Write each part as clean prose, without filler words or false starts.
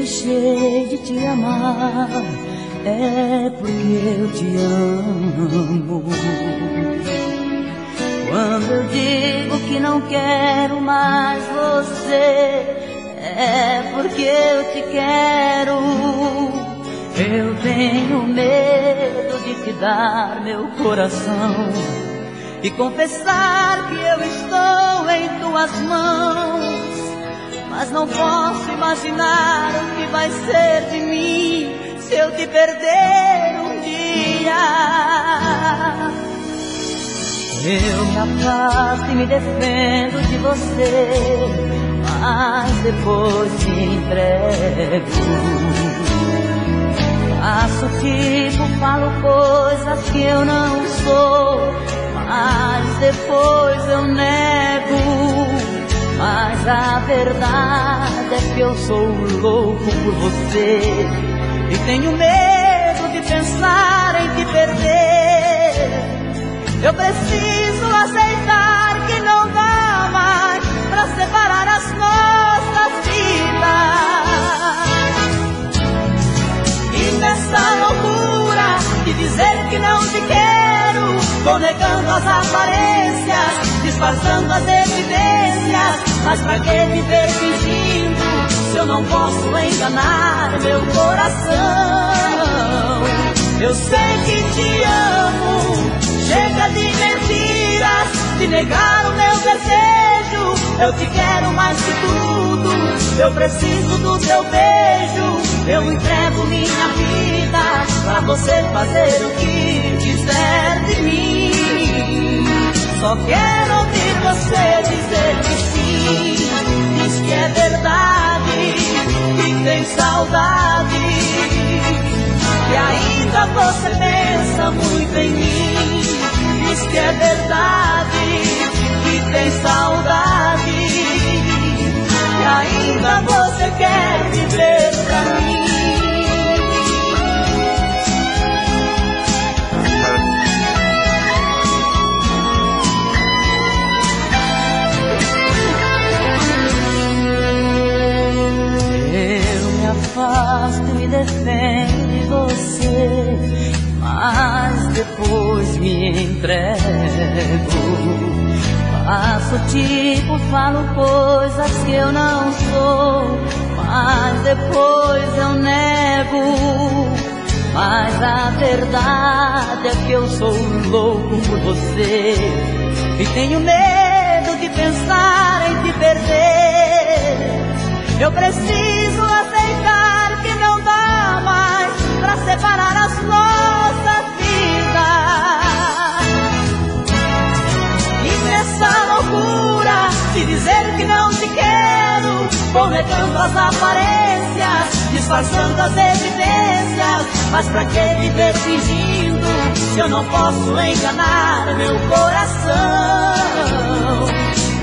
deixei de te amar, é porque eu te amo. Quando eu digo que não quero mais você, é porque eu te quero. Eu tenho medo de te dar meu coração e confessar que eu estou em tuas mãos. Mas não posso imaginar o que vai ser de mim se eu te perder um dia. Eu me afasto e me defendo de você, mas depois te entrego. Faço tipo, falo coisas que eu não sou, mas depois eu nego. Mas a verdade é que eu sou louco por você e tenho medo de pensar em te perder. Eu preciso aceitar que não dá mais pra separar as nossas vidas. E nessa loucura de dizer que não te quero, vou negando as aparências, disfarçando as evidências. Mas pra que viver fingindo se eu não posso enganar meu coração? Eu sei que te amo, chega de mentiras, de negar o meu desejo. Eu te quero mais que tudo, eu preciso do teu beijo. Eu entrego minha vida pra você fazer o que quiser de mim. Só quero ouvir você dizer que sim, diz que é verdade, que tem saudade, que ainda você pensa muito em mim. Diz que é verdade, que tem saudade, que ainda você quer viver pra mim. Afasto e me defendo de você, mas depois me entrego. Faço tipo, falo coisas que eu não sou, mas depois eu nego. Mas a verdade é que eu sou louco por você e tenho medo de pensar em te perder. Eu preciso aceitar que não dá mais pra separar as nossas vidas. E nessa loucura de dizer que não te quero, vou negando as aparências, disfarçando as evidências. Mas pra que viver fingindo se eu não posso enganar meu coração?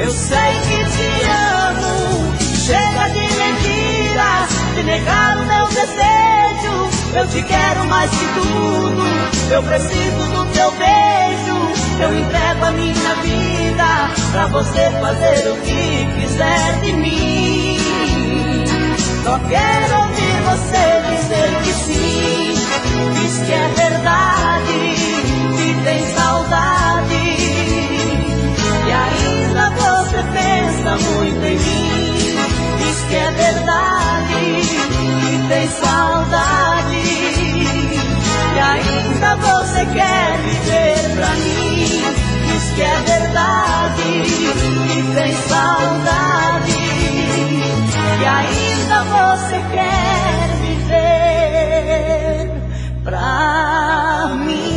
Eu sei que te amo, chega de mentiras, de negar o meu desejo. Eu te quero mais que tudo, eu preciso do teu beijo. Eu entrego a minha vida pra você fazer o que quiser de mim. Só quero ouvir você dizer que sim, diz que é verdade, que tem saudade, e ainda você pensa muito em mim. Diz que é verdade, que tem saudade, e ainda você quer viver pra mim. Diz que é verdade, que tem saudade, e ainda você quer viver pra mim.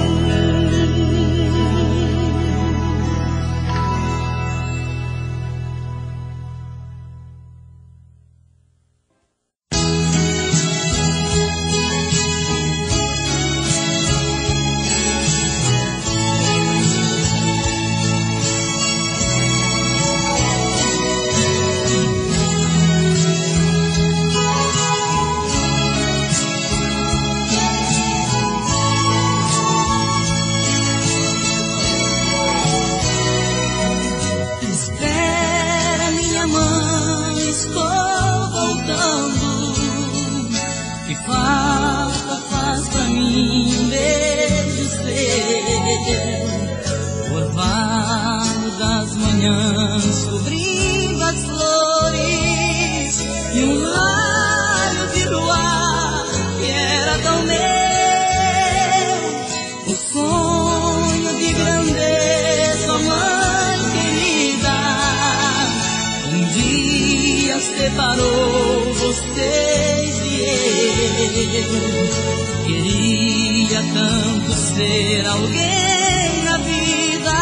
orvalho das manhãs cobrindo as flores e um raio de luar que era tão meu. O sonho de grandeza, mãe querida, um dia separou vocês e eu. Queria tanto ser alguém na vida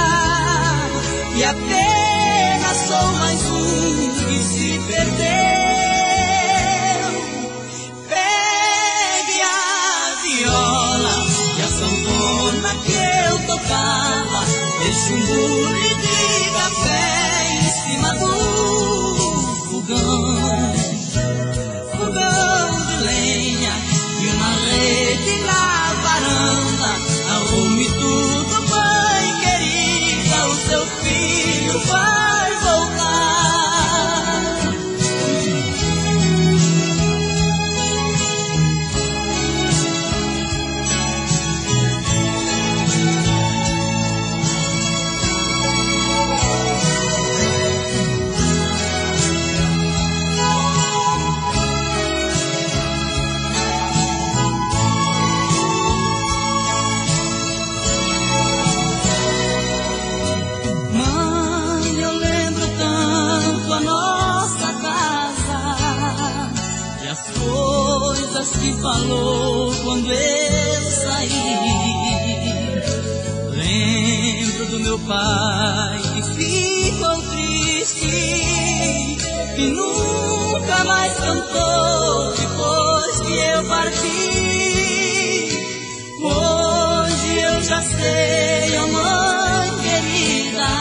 e apenas sou mais um que se perdeu. Pegue a viola e a sanfona que eu tocava, deixe um bule de café em cima do fogão de lenha e uma rede na varanda. Arrume tudo, mãe querida, o seu filho vai voltar. Que falou quando eu saí. Lembro do meu pai que ficou triste e nunca mais cantou depois que eu parti. Hoje eu já sei, oh mãe querida,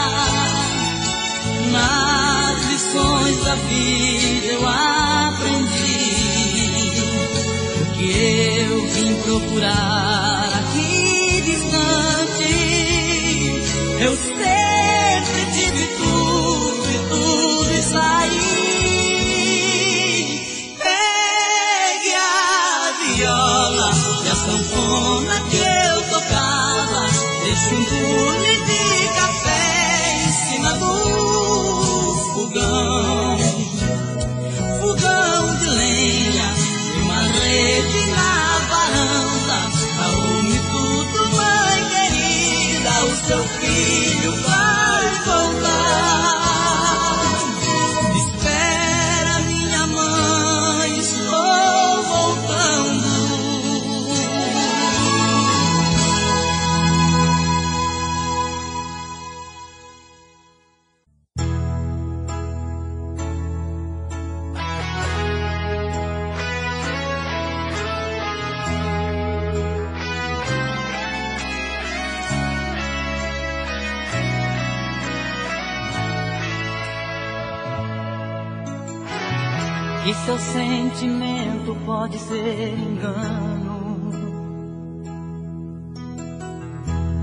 nas lições da vida eu aprendi que eu vim procurar aqui distante. Eu sempre tive tudo e tudo está aí. Pegue a viola e a sanfona que eu tocava, deixe um bule de café em cima do fogão de lenha, rede na varanda. Arrume tudo, mãe querida, o seu filho vai voltar. Espera, minha mãe, estou voltando. Que seu sentimento pode ser engano,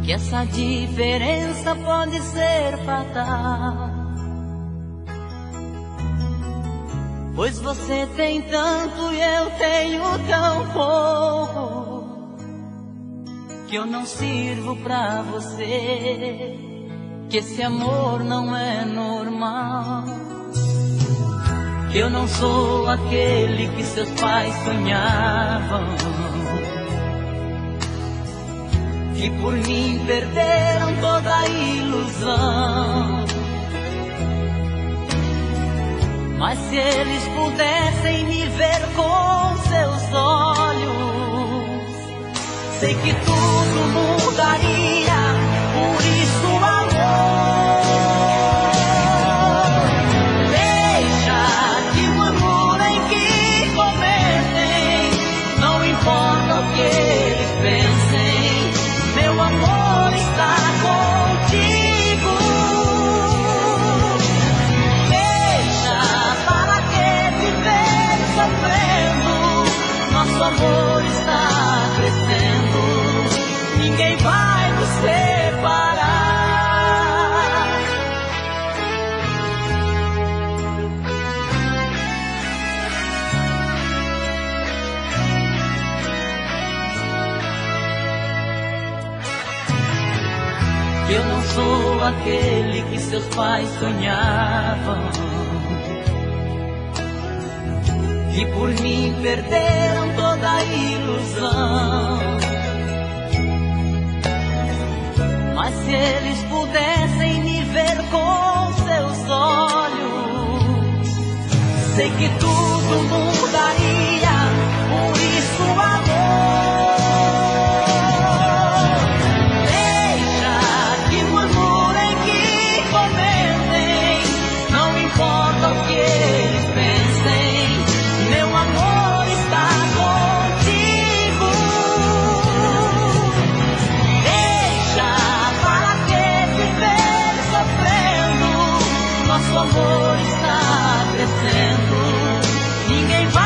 que essa diferença pode ser fatal, pois você tem tanto e eu tenho tão pouco, que eu não sirvo pra você, que esse amor não é normal. Eu não sou aquele que seus pais sonhavam, que por mim perderam toda a ilusão. Mas se eles pudessem me ver com seus olhos, sei que tudo mudaria. Por isso, amor, importa o que eles pensem, meu amor está contigo. Deixa, para que viver sofrendo, nosso amor está crescendo. Ninguém vai nos Eu não sou aquele que seus pais sonhavam, e por mim perderam toda a ilusão. Mas se eles pudessem me ver com seus olhos, sei que tudo mudaria, por isso amor. Deixa que murmurem, que comentem, não importa o que eles pensem, meu amor está contigo. Deixa, para que viver sofrendo, nosso amor está crescendo. Ninguém vai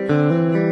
Saudade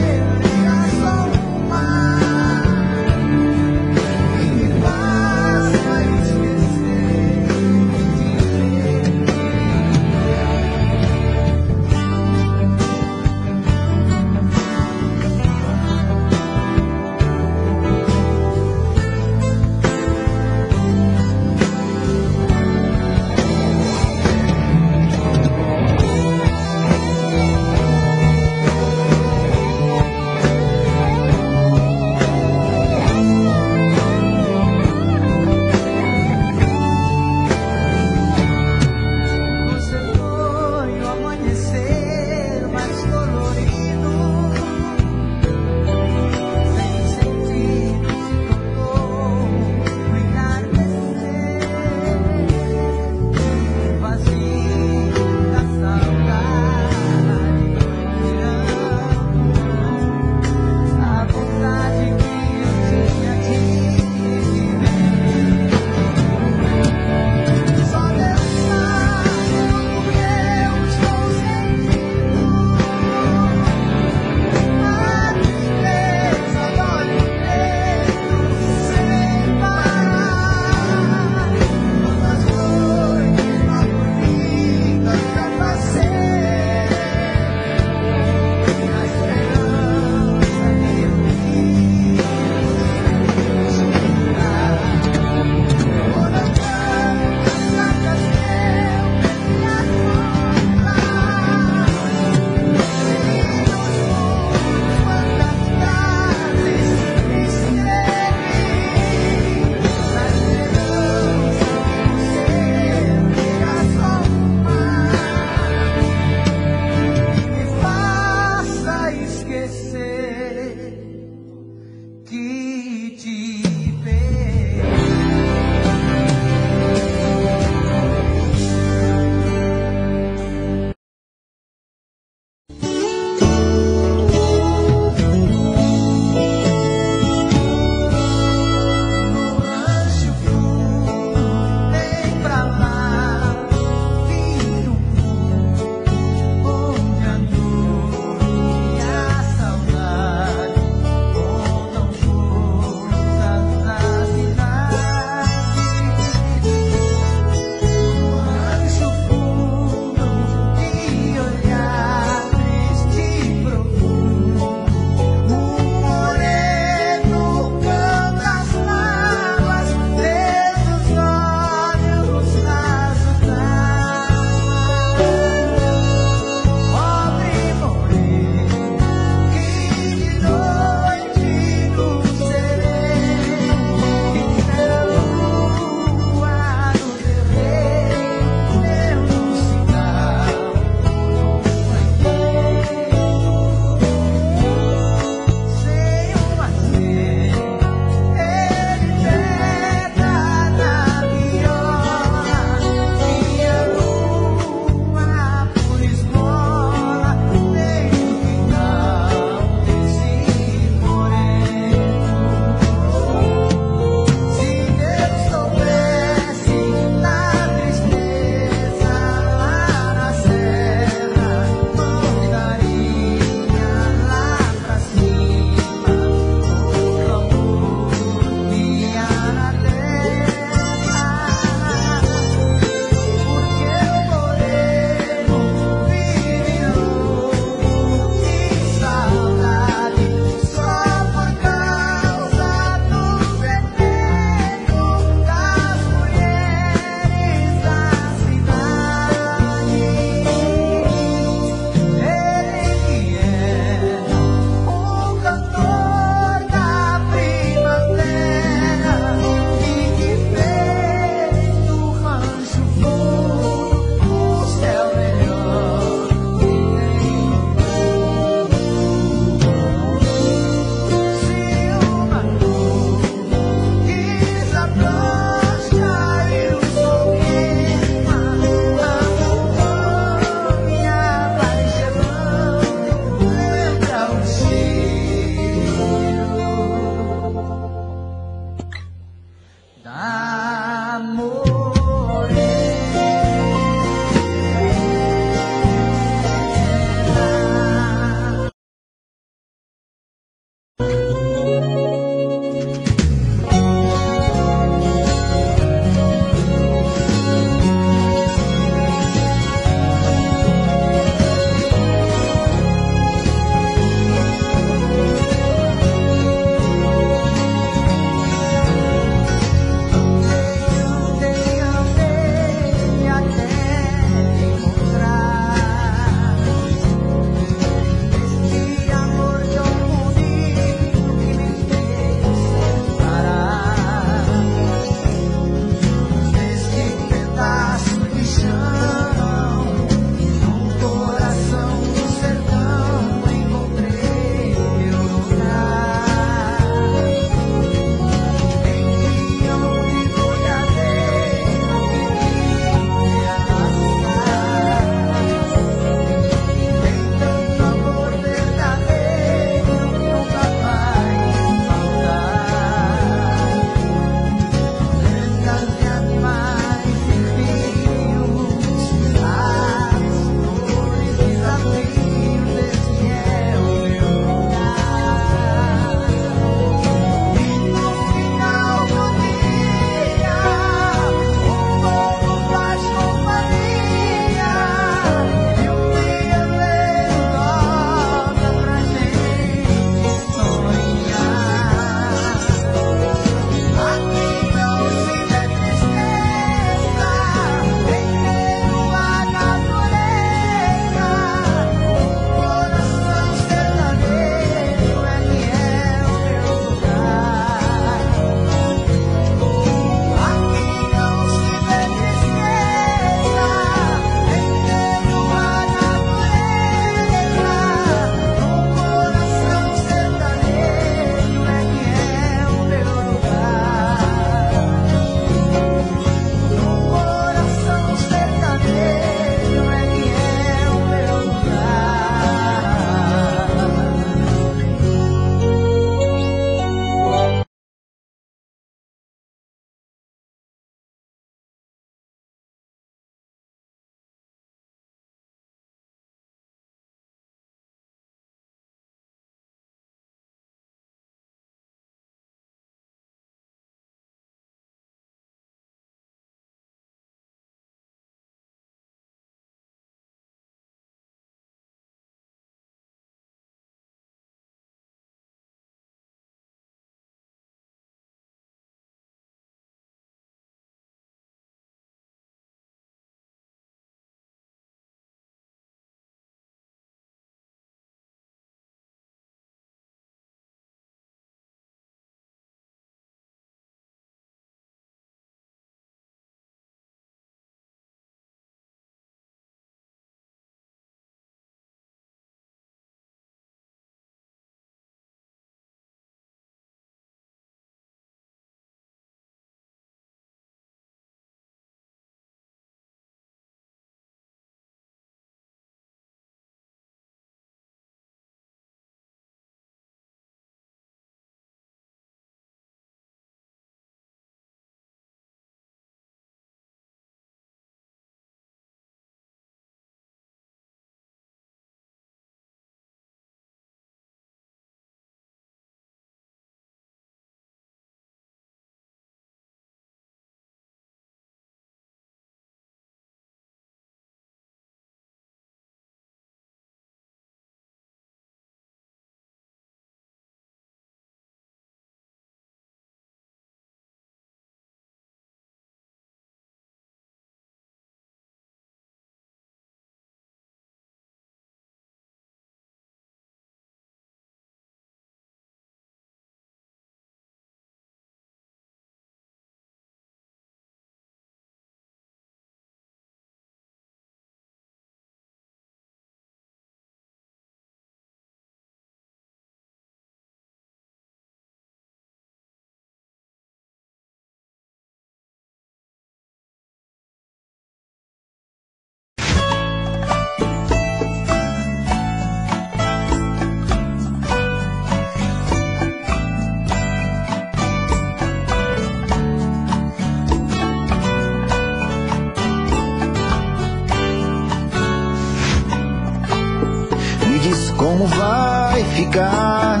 como vai ficar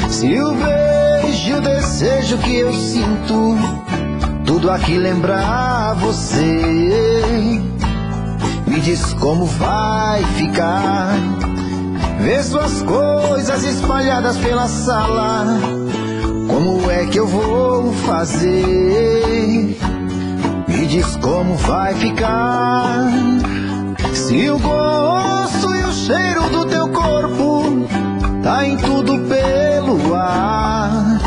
se o beijo, o desejo que eu sinto, tudo aqui lembrar você. Me diz como vai ficar, ver suas coisas espalhadas pela sala. Como é que eu vou fazer? Me diz como vai ficar, se o gosto e o cheiro do teu corpo tá em tudo pelo ar.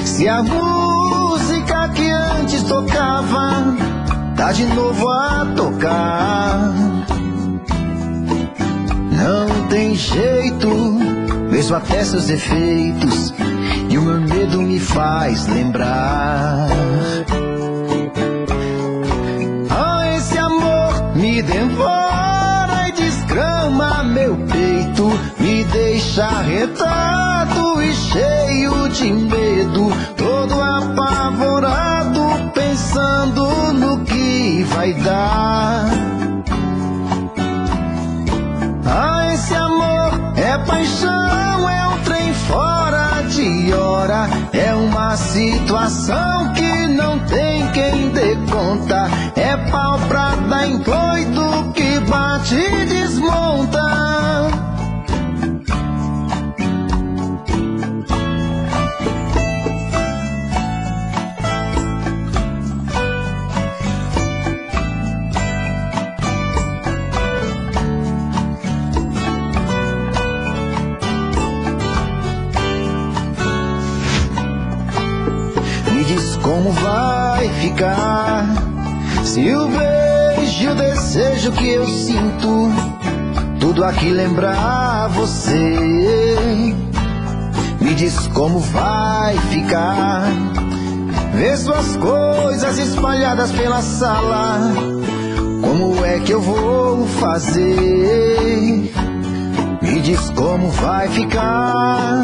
Se a música que antes tocava tá de novo a tocar. Não tem jeito, vejo até seus efeitos, e o meu medo me faz lembrar. Ah, esse amor me devora e desgrama meu peito, me deixa arretado e cheio de medo, todo apavorado, pensando no que vai dar. Ah, esse amor é paixão, é um trem fora de hora, é uma situação que não tem quem dê conta, é pau pra dar em doido que bate e desmonta. Como vai ficar se o beijo, o desejo que eu sinto, tudo aqui lembrar você? Me diz como vai ficar, ver suas coisas espalhadas pela sala. Como é que eu vou fazer? Me diz como vai ficar,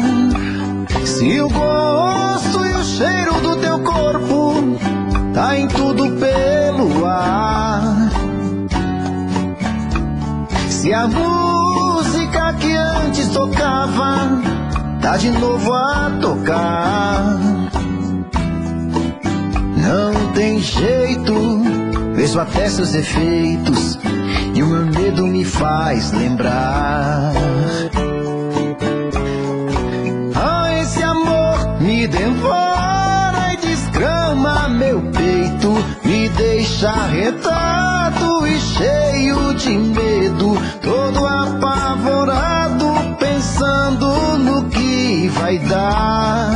se o gosto e o cheiro do teu corpo tá em tudo pelo ar. Se a música que antes tocava tá de novo a tocar. Não tem jeito, vejo até seus efeitos, e o meu medo me faz lembrar. Me devora e desgrama meu peito, me deixa arretado e cheio de medo, todo apavorado, pensando no que vai dar.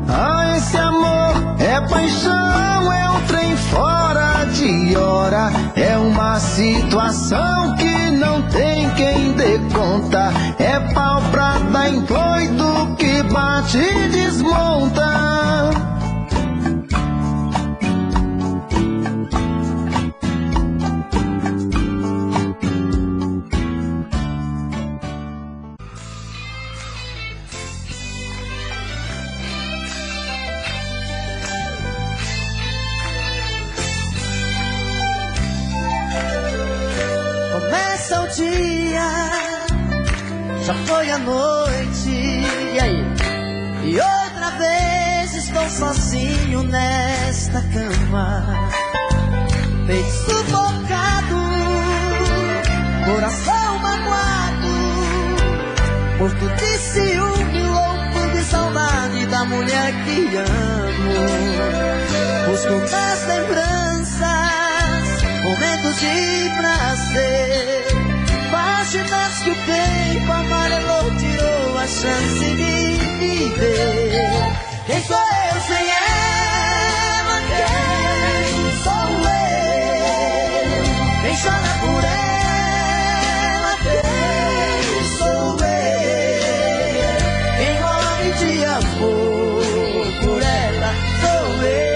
Ah, esse amor é paixão, é um trem fora de hora, é uma situação que não tem quem dê conta, é pau pra dar em doido que bate e desmonta. Começa o dia, já foi a noite, e aí? E outra vez estou sozinho nesta cama, peito sufocado, coração magoado, morto de ciúme, louco de saudade da mulher que amo. Busco nas lembranças momentos de prazer, páginas que o tempo amarelou, tirou a chance de viver. Quem sou eu sem ela? Quem sou eu? Quem chora por ela? Quem sou eu? Quem morre de amor por ela sou eu.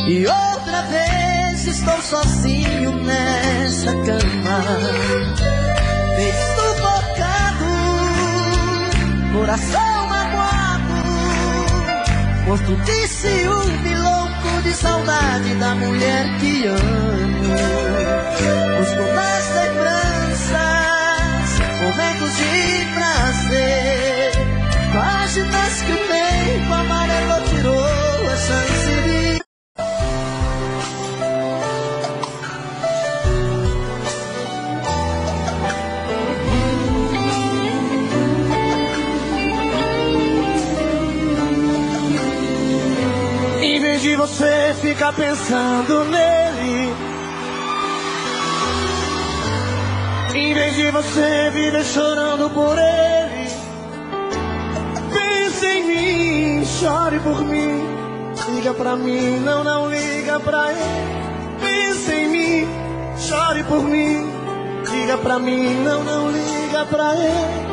E outra vez estou sozinho nessa cama, meio sufocado, coração magoado, morto de ciúme, louco de saudade da mulher que amo. Busco nas lembranças momentos de prazer, páginas que o tempo amarelo tirou a chance de... Em vez de você ficar pensando nele, em vez de você viver chorando por ele, pense em mim, chore por mim, liga pra mim, não liga pra ele. Pense em mim, chore por mim, liga pra mim, não liga pra ele.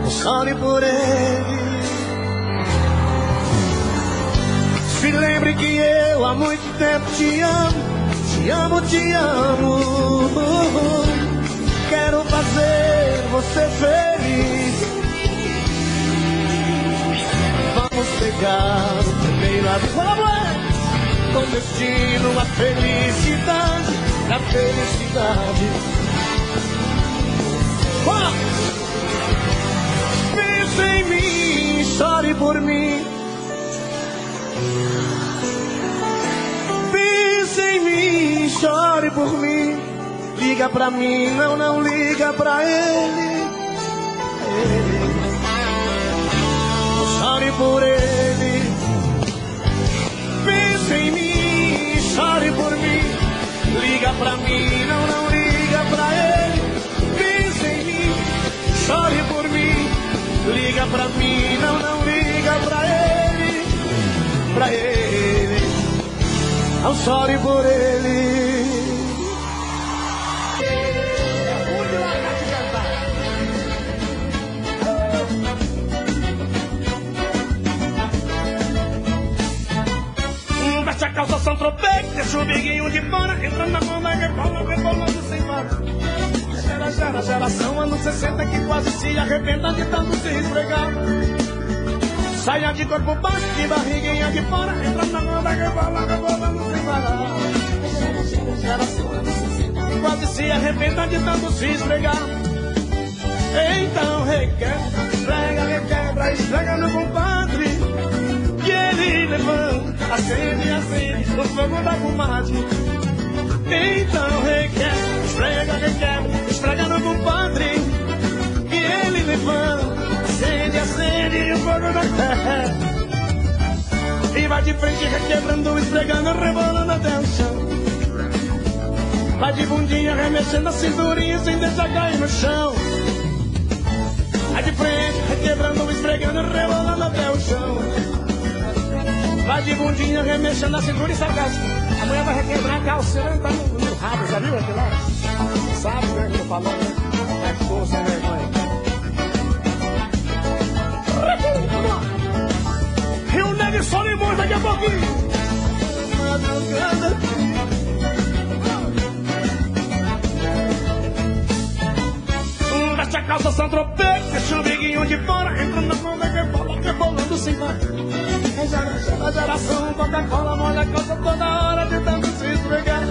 Chore por ele. Se lembre que eu há muito tempo te amo, te amo, te amo. Quero fazer você feliz. Vamos pegar o primeiro avião com destino à felicidade, à felicidade. Pense em mim, chore por mim. Pense em mim, chore por mim, liga pra mim, não liga pra ele. Chore por ele. Pense em mim, chore por mim, liga pra mim, não liga pra ele. Pense em mim, chore por mim, liga pra mim, não liga pra ele. Pra ele, não chore por ele. Veste a calça São Tropez, deixa o biguinho de fora, entrando na mão da rebolando sem parar. Geração anos 60 que quase se arrebenta de tanto se esfregar. Saia de corpo baixo, de barriguinha de fora, entrando na mão da rebolando sem parar. Geração anos 60 que quase se arrebenta de tanto se esfregar. Então requebra, esfrega, requebra, esfrega no compadre, que ele levanta, acende o fogo da comadre. Então requebra, esfrega, requebra, esfrega no compadre, que ele levanta, acende o fogo da terra. E vai de frente requebrando, esfregando, rebolando até o chão. Vai de bundinha remexendo a cinturinha sem deixar cair no chão. Vai de frente requebrando, esfregando, rebolando até o chão. Vai de bundinha remexendo a cintura e sarcasmo. A mulher vai requebrar a calcinha, tá no rabo, já viu aquilo lá? Sabe, né, que eu tô falando, né? É força, né, mãe? Rio Negro e Solimões daqui a pouquinho. Veste a calça São Tropez, deixa o biguinho de fora, entrando na mão da rebolando sem parar. A geração Coca-Cola molha a calça toda hora de tanto se esfregar.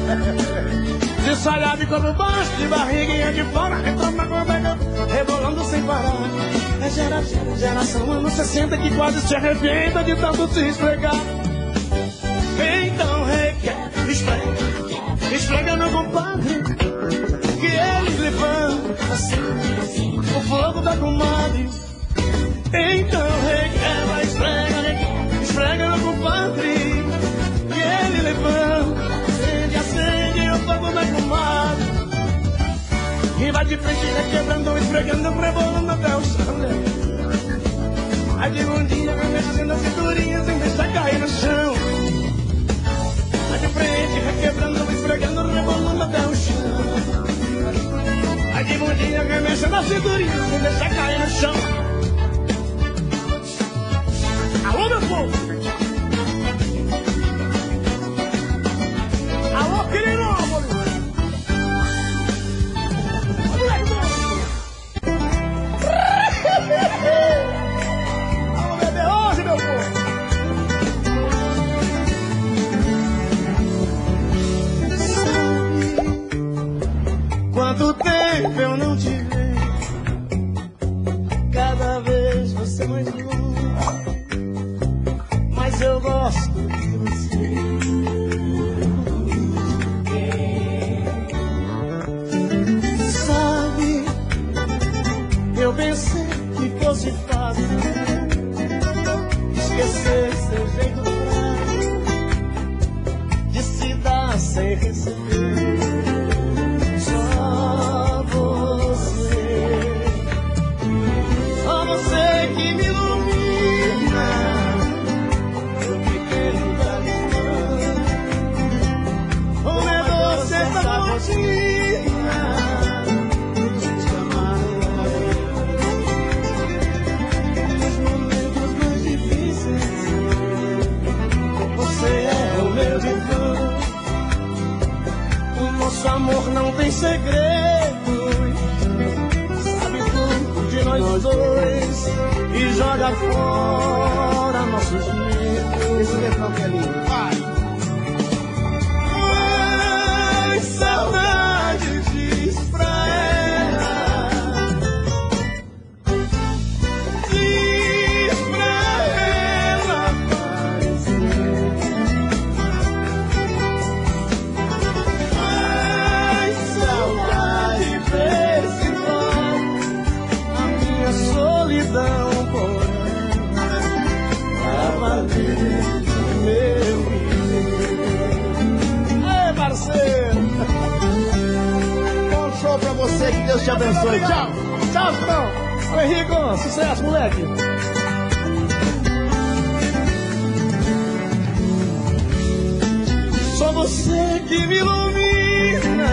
De saia de corpo baixo, de barriguinha de fora, entrando na gordega, rebolando sem parar. É geração anos 60 que quase se arrebenta de tanto se esfregar. Então requer, esfrega, esfrega no compadre, que ele levanta assim, o fogo da comadre. Então requebra, esfrega, esfrega no compadre, que ele levanta, acende o fogo da comadre. E vai de frente requebrando, esfregando, rebolando até o chão. Vai de bundinha remexendo a cinturinha sem deixar cair no chão. Vai de frente requebrando, esfregando, rebolando até o chão. Vai de bundinha remexendo a cinturinha sem deixar cair no chão. Alô, meu povo. Alô, querido, alô, bebê, hoje, meu povo. Quanto tempo eu não te vejo, cada vez você mais longe, mas eu gosto de você. Sabe, eu pensei que fosse fácil esquecer seu jeito fraco de se dar sem receber. Que me ilumina, meu pequeno talismã. Como é doce essa rotina de te amar. Nos momentos mais difíceis, você é o meu divã. O nosso amor não tem segredos, sabe tudo de nós dois e joga fora nossos medos. Esse refrão que é lindo. Vai! Ai, saudade, diz pra ela. Diz pra ela aparecer. Ai, saudade, vê se volta a minha solidão. Ei, parceiro! Bom show pra você, que Deus te abençoe. Tchau! Tchau, irmão! Ô, Henrico, sucesso, moleque! Só você que me ilumina,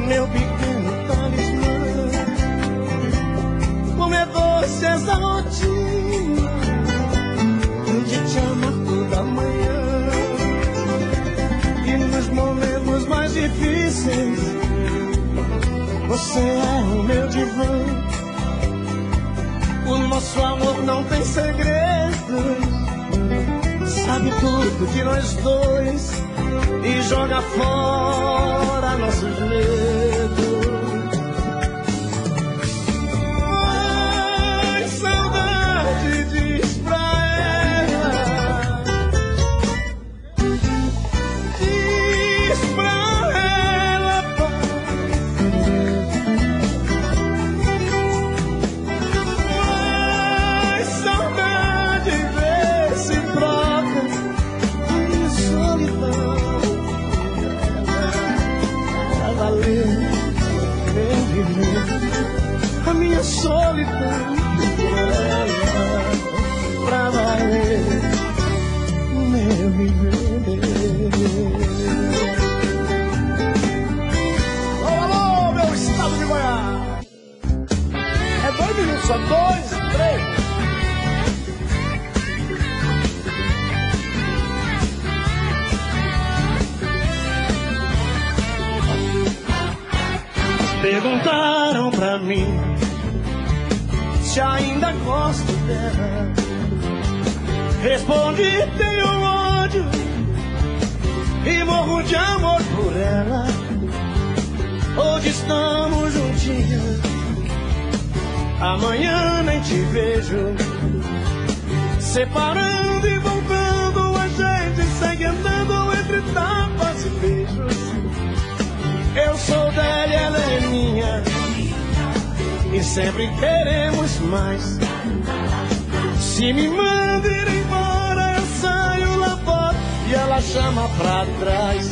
meu pequeno talismã. Como é doce essa rotina de te amar toda manhã. E nos momentos mais difíceis, você é o meu divã. O nosso amor não tem segredos, sabe tudo de nós dois e joga fora nossos medos. Ai, saudade, diz pra a minha solidão pra valer meu viver. Alô, meu estado de Goiás. É 2 minutos, só 2, 3. Perguntaram pra mim se ainda gosto dela. Respondi, tenho ódio e morro de amor por ela. Hoje estamos juntinhos, amanhã nem te vejo. Separando e voltando, a gente segue andando entre tapas e beijos. Eu sou dela e ela é minha, e sempre queremos mais. Se me manda ir embora, eu saio lá fora e ela chama pra trás.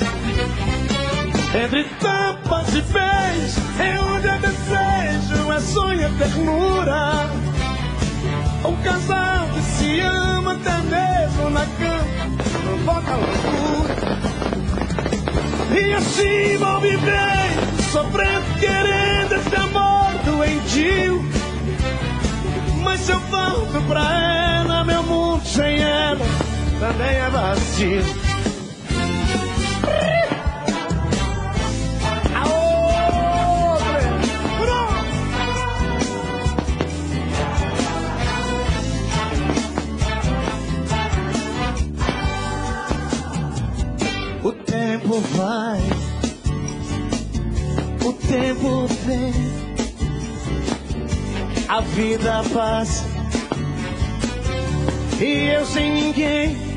Entre tapas e beijos é onde é desejo, é sonho, é ternura. Um casal que se ama até mesmo na cama, provoca loucura. E assim vou viver, sofrendo, querendo esse amor doentio. Mas se eu volto pra ela, meu mundo também é vazio. O tempo vai, o tempo vem, a vida passa e eu sem ninguém.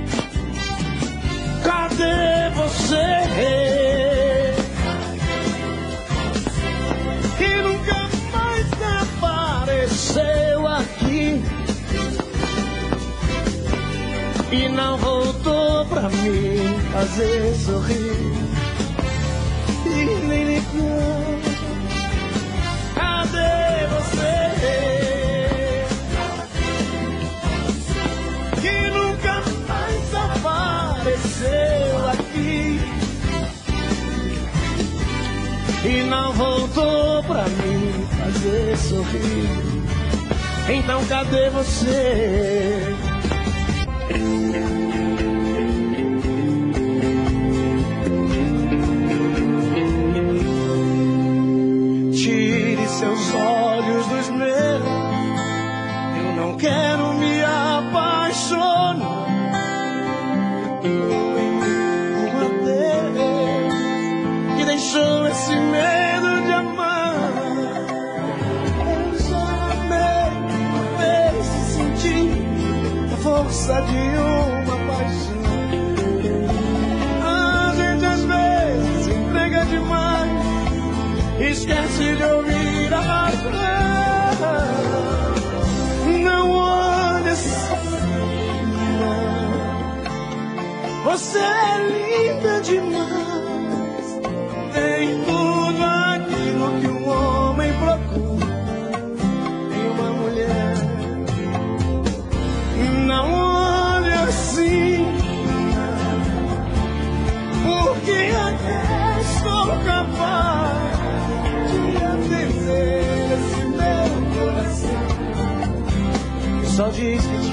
Cadê você? Que nunca mais apareceu aqui e não voltou pra me fazer sorrir e nem ligou. Cadê você? Que nunca mais apareceu aqui e não voltou pra me fazer sorrir. Então cadê você? Tire seus olhos dos meus, eu não quero me apaixonar. Um adeus que deixou esse medo de amar. Eu só amei uma vez e senti a força de uma paixão. A gente às vezes se entrega demais, esquece de ouvir a razão. Não olhe assim, você é linda demais. Tem tudo aquilo que um homem procura em uma mulher. Não olhe assim, porque até sou capaz esse meu coração que só diz que te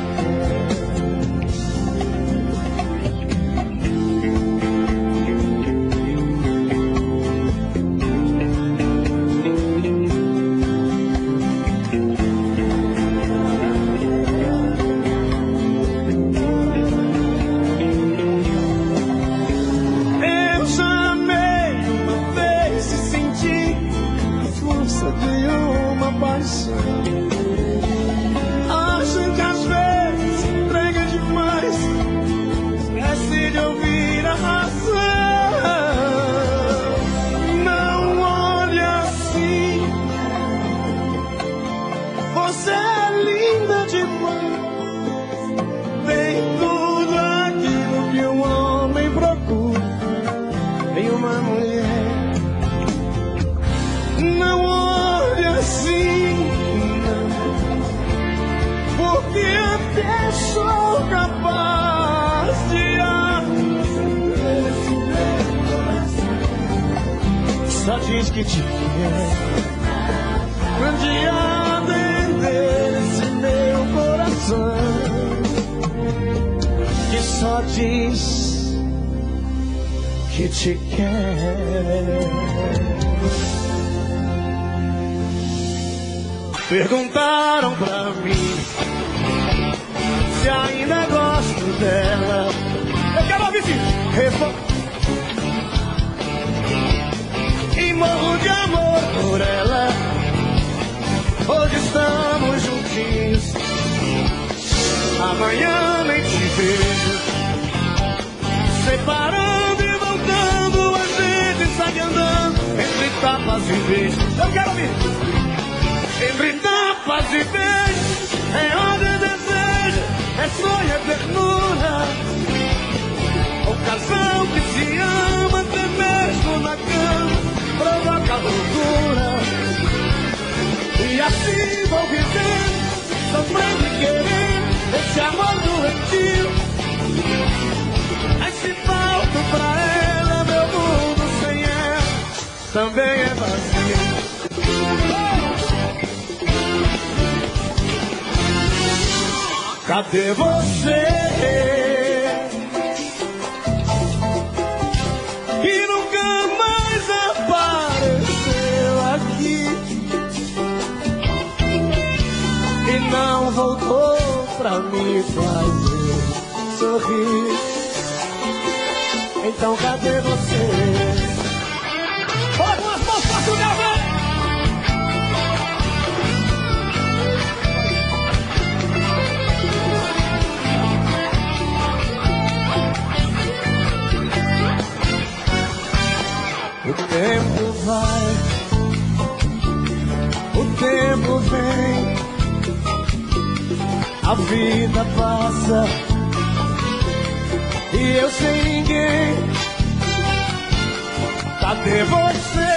eu já amei uma vez e senti a força de uma paixão. A gente às vezes se entrega demais, esquece de ouvir a razão. Não olhe assim, você é linda demais. Tem tudo aquilo que um homem procura em uma mulher. Não olhe assim, porque até sou capaz de atender esse meu coração. Só diz que te quer, de atender esse meu coração, que só diz que te quer. Perguntaram pra mim se ainda gosto dela. Eu quero ouvir sim. E morro de amor por ela. Hoje estamos juntinhos, amanhã nem te vejo. Separando e voltando, a gente segue andando entre tapas e beijos. Eu quero ouvir. Entre tapas e beijos, é onde desejo, é sonho, é ternura. O casal que se ama até mesmo na cama provoca loucura. E assim vou vivendo, sofrendo e querendo esse amor doentio. Mas se falta pra ela, meu mundo sem ela também é vazio. Cadê você? pra me fazer sorrir. Então cadê você? Bora com as mãos pra tu, galera! O tempo vai, o tempo vem, a vida passa e eu sem ninguém. Cadê você?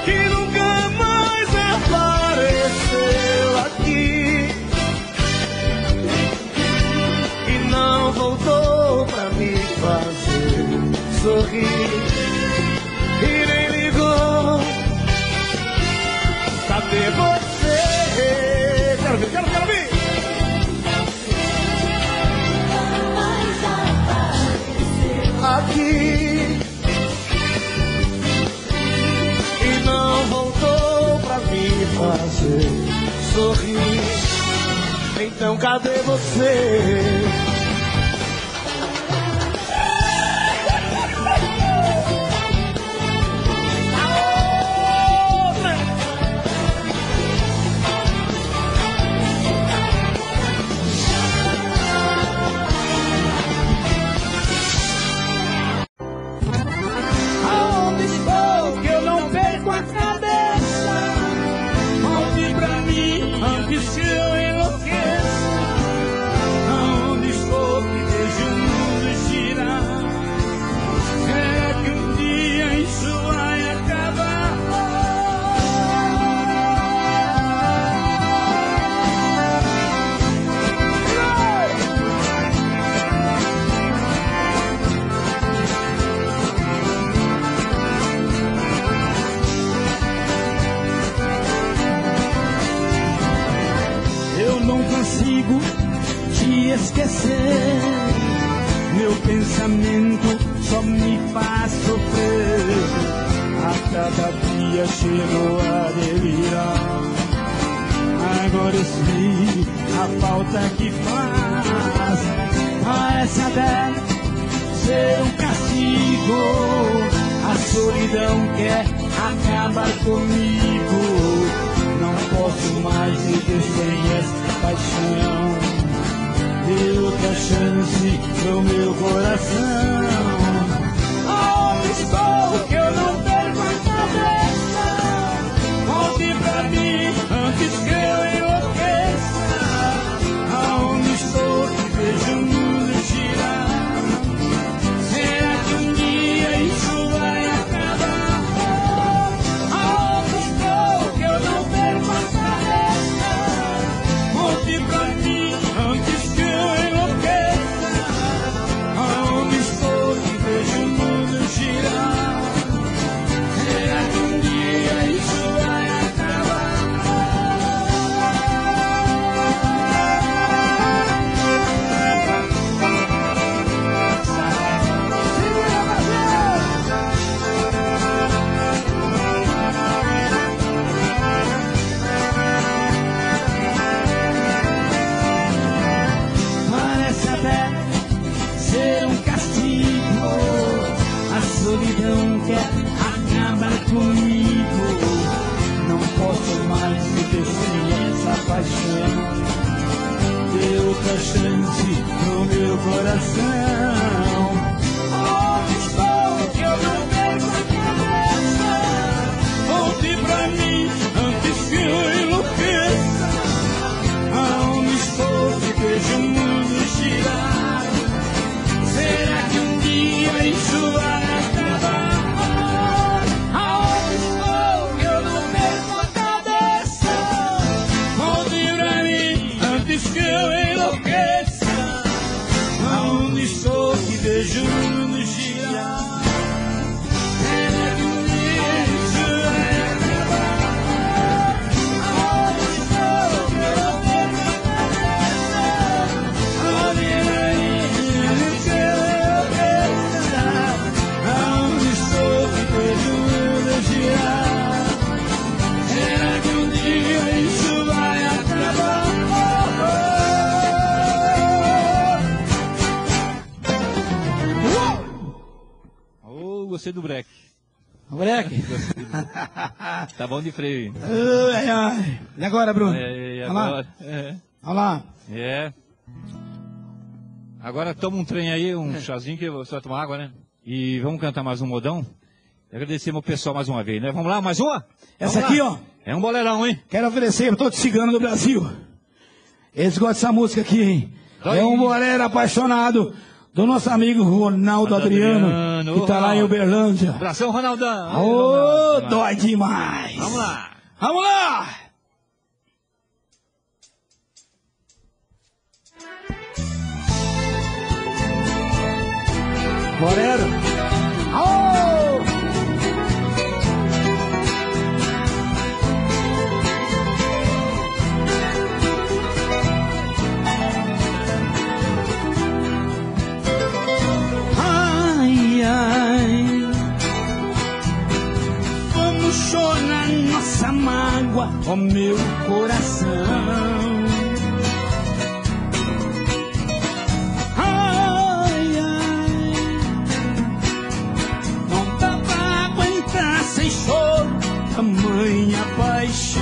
Que nunca mais apareceu aqui e não voltou pra me fazer sorrir e nem ligou. Cadê você? Quero ver! Aqui e não voltou pra me fazer sorrir. Então cadê você? Esquecer, meu pensamento só me faz sofrer. A cada dia chego a delirar. Agora eu sei a falta que faz. Parece até ser um castigo. A solidão quer acabar comigo. Não posso mais viver sem essa paixão. Dê outra chance pro meu coração. Aonde estou que eu não perco a cabeça? Volte pra mim antes que eu enlouqueça. Aonde estou que vejo o mundo girar? Será que um dia isso vai acabar? Aonde estou que eu não perco a cabeça? Volte pra mim antes que comigo, não posso mais viver sem essa paixão. Dê outra chance no meu coração. Onde estou que eu não perco a cabeça? Volte pra mim antes que eu enlouqueça. Aonde estou que vejo o mundo girar? Será que um dia isso vai acabar? Que eu enlouqueça. Aonde estou que vejo o mundo girar? Será que um dia isso vai acabar? Aonde estou que eu não perco a cabeça? Aonde eu enlouqueça? Aonde estou que vejo o mundo girar? Será que um dia isso gostei do break. Breque? Tá bom de freio. Ai, ai. E agora, Bruno? E Vamos agora? lá. Vamos lá. Agora toma um trem aí, um chazinho que você vai tomar água, né? E vamos cantar mais um modão. Agradecemos o pessoal mais uma vez, né? Vamos lá, mais uma? Essa aqui, ó. É um boleirão, hein? Quero oferecer para todos os ciganos do Brasil. Eles gostam dessa música aqui, hein? É um bolero apaixonado do nosso amigo Ronaldo Adriano, que tá lá em Uberlândia. Abração, Ronaldão. Ô, dói demais. Vamos lá. Vamos lá. Bolero. Oh! Ai, ai, vamos chorar nossa mágoa, ó meu coração. Ai, ai, não dá pra aguentar sem choro, tamanha paixão.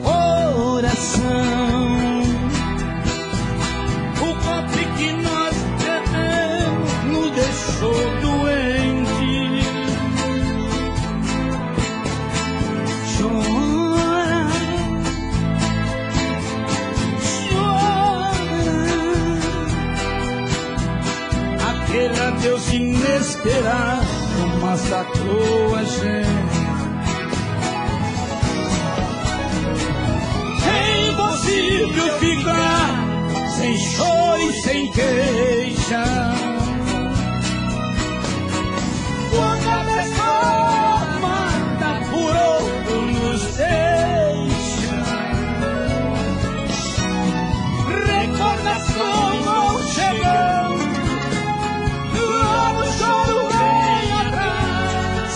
Coração, deixou doente. Chora, chora. Aquele adeus inesperado massacrou a gente. É impossível ficar sem choro e sem queixa. Quando a pessoa mata por outro nos deixa, recordação não chegando, logo o choro vem atrás.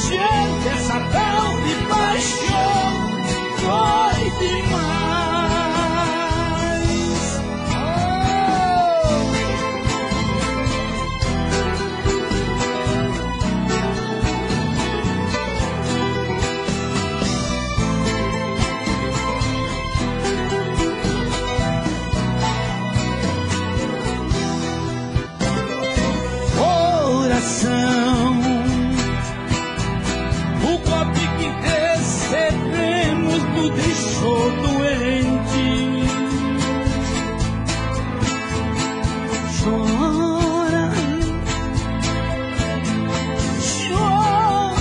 Gente, essa tal de paixão dói demais. O golpe que recebemos nos deixou doente. Chora, chora.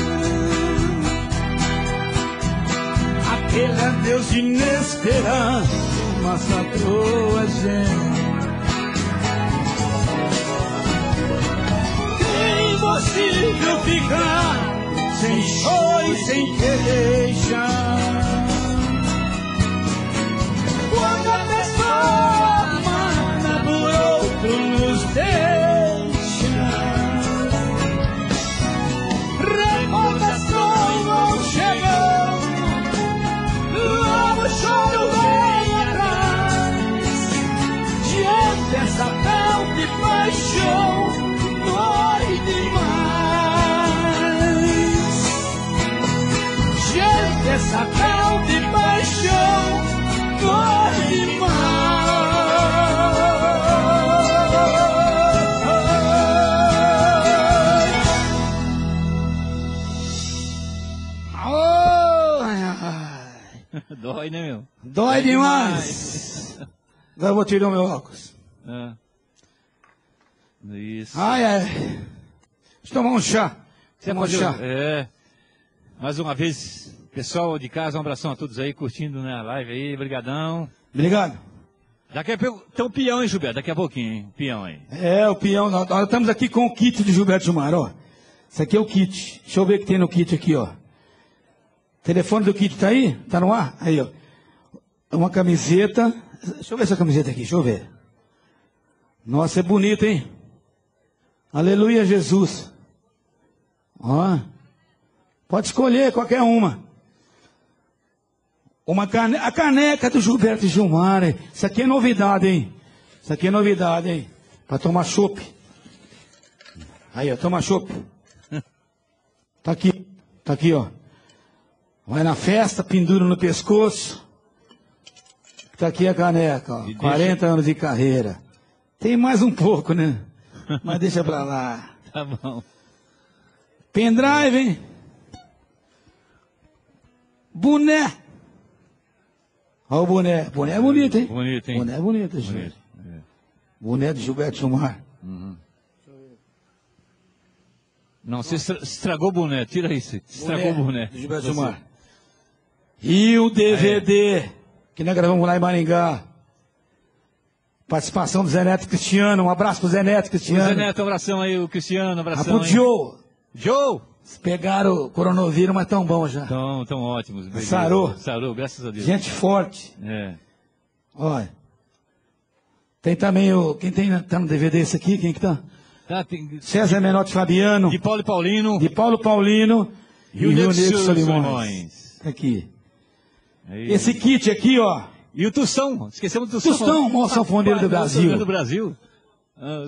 Aquele adeus inesperado massacrou a gente. Impossível ficar sem choro e sem queixa. Quando a pessoa mata por outro nos deixa, recordação não chegando, logo o choro vem atrás. Diante dessa tal de paixão dói demais. Gente, essa tal de paixão dói demais. Oh, ai, ai. Dói, né, meu? Dói demais. Agora eu vou tirar o meu óculos. Isso. Ai, ai. Deixa eu tomar um chá. Tomar um chá. Mais uma vez, pessoal de casa, um abração a todos aí, curtindo, né, a live aí, brigadão. Obrigado. Daqui a pouco tem um peão, hein, Gilberto? Daqui a pouquinho, hein? Peão aí. É, o peão. Nós estamos aqui com o kit de Gilberto Gilmar, ó. Isso aqui é o kit. Deixa eu ver o que tem no kit aqui, ó. O telefone do kit tá aí? Tá no ar? Aí, ó. Uma camiseta. Deixa eu ver essa camiseta aqui, deixa eu ver. Nossa, é bonita, hein? Aleluia, Jesus. Ó. Pode escolher qualquer uma. A caneca do Gilberto Gilmar. Isso aqui é novidade, hein? Isso aqui é novidade, hein? Pra tomar chopp. Aí, ó, toma chopp. Tá aqui, ó. Vai na festa, pendura no pescoço. Tá aqui a caneca, ó. 40 anos de carreira. Tem mais um pouco, né? Mas deixa pra lá. Tá bom. Pendrive, hein? Boné. Olha o boné. Boné é bonito, hein? Bonito, hein? Boné é bonito, gente. Bonito. Boné de Gilberto Gilmar. Não, você estragou o boné. Tira isso. Estragou o boné. De Gilberto Gilmar. E o DVD, que nós gravamos lá em Maringá. Participação do Zé Neto Cristiano. Um abraço pro Zé Neto Cristiano. Zé Neto, um abração aí, o Cristiano, um abração. Pro Joe. Joe! Pegaram o coronavírus, mas tão bom já. Tão ótimos. Beleza. Sarou. Sarou, graças a Deus. Gente forte. É. Olha. Tem também o... Quem tá no DVD esse aqui? Quem que tá? Tem... César Menotti Fabiano. De Paulo e Paulino. De Paulo Paulino. E o Rio Negro Solimões. Aqui. Aí. Esse kit aqui, ó. E o Tustão. Esquecemos do Tustão. Tustão, o maior sanfoneiro do Brasil. Do Brasil.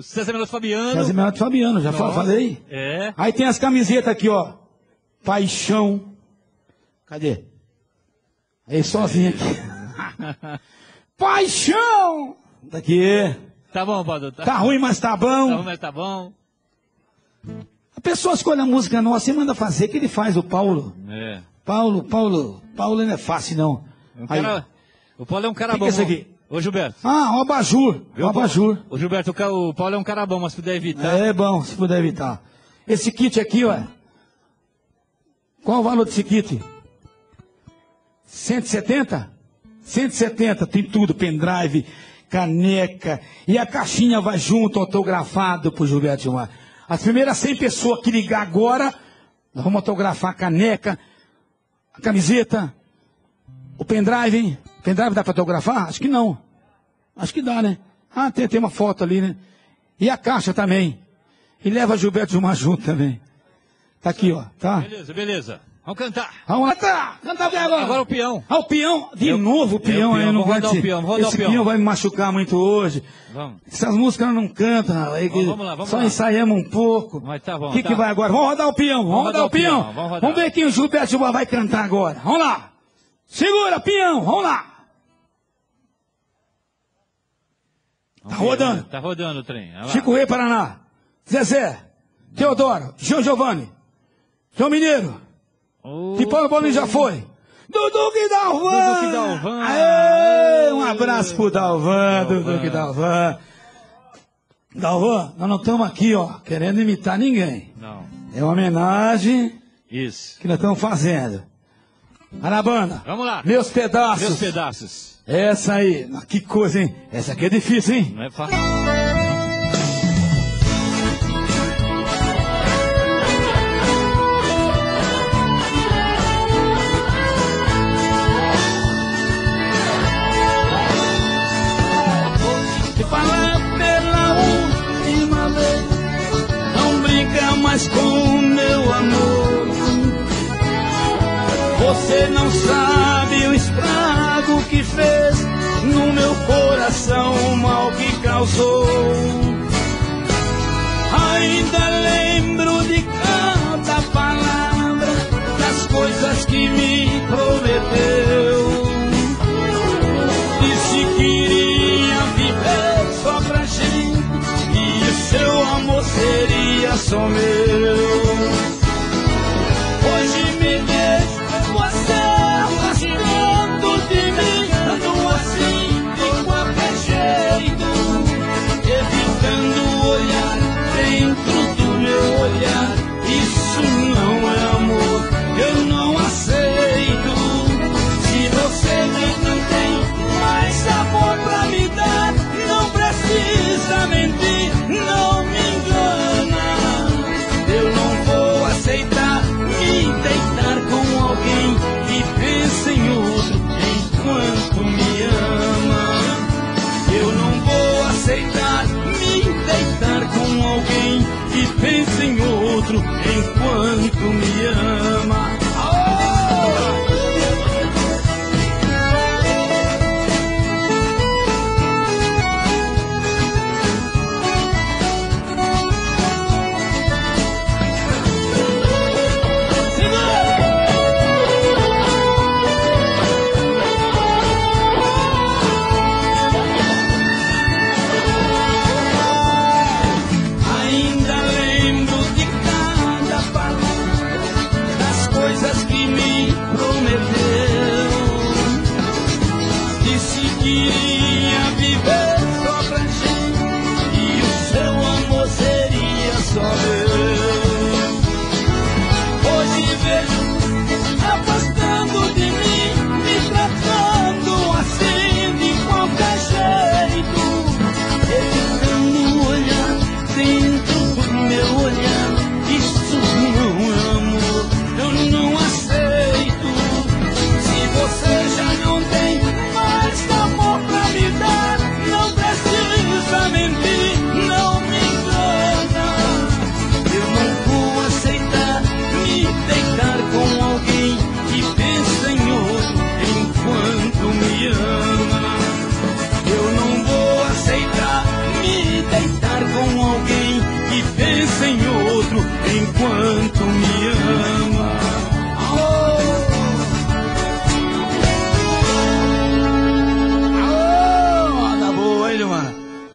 César Menotti Fabiano. César Menotti Fabiano, já falei. É. Aí tem as camisetas aqui, ó. Paixão. Cadê? Aí sozinho aqui. Paixão! Daqui. Tá bom, Paulo. Tá ruim, mas tá bom. Tá ruim, mas tá bom. A pessoa escolhe a música nossa e manda fazer, que ele faz, o Paulo. É. Paulo não é fácil, não. O Paulo é um cara Que bom. que é isso aqui? Ô, Gilberto. Ah, um abajur. Um abajur. Ô, Gilberto, o Paulo é um cara bom, mas se puder evitar. É bom, se puder evitar. Esse kit aqui, ó. Qual o valor desse kit? 170? 170, tem tudo, pendrive, caneca. E a caixinha vai junto, autografado pro Gilberto Gilmar. As primeiras 100 pessoas que ligar agora, nós vamos autografar a caneca, a camiseta, o pendrive, hein? Pendrive dá para autografar? Acho que não. Acho que dá, né? Ah, tem uma foto ali, né? E a caixa também. E leva Gilberto Gilmar junto também. Tá aqui, ó. Tá? Beleza. Vamos cantar. Vamos lá, cantar bem agora. Agora o peão. Ah, o peão. De novo o peão. Eu não vamos rodar aguento. o peão, vamos rodar Esse o peão. peão vai me machucar muito hoje. Vamos. Essas músicas eu não cantam. Vamos só lá. ensaiamos um pouco. Mas tá bom. O que vai agora? Vamos rodar o peão. Vamos rodar o peão. Vamos ver quem o Gilberto Gilmar vai cantar agora. Vamos lá. Segura, peão. Vamos lá. Tá rodando. Tá rodando o trem. Chico Rei, Paraná. Zezé. Teodoro. João Giovanni. João Mineiro. Que Paulo Paulino já foi. Dudu que Dalvan. Aê, um abraço pro Dalvan. Dudu que Dalvan. Dalvan, nós não estamos aqui, ó, querendo imitar ninguém. Não. É uma homenagem. Isso. Que nós estamos fazendo. Arabana. Vamos lá. Meus pedaços. Meus pedaços. Essa aí. Que coisa, hein? Essa aqui é difícil, hein? Não é fácil. Mas com o meu amor, você não sabe o estrago que fez no meu coração, o mal que causou. Ainda lembro de cada palavra, das coisas que me prometeu. Disse que iria viver só pra gente, e o seu amor seria só meu. Hoje me deixo você afastando de mim, ando assim de qualquer jeito, evitando olhar dentro do meu olhar. Isso não é amor, eu não aceito. Se você não tem mais amor pra me dar, não precisa mentir, não me engana. Eu não pensa em outro enquanto me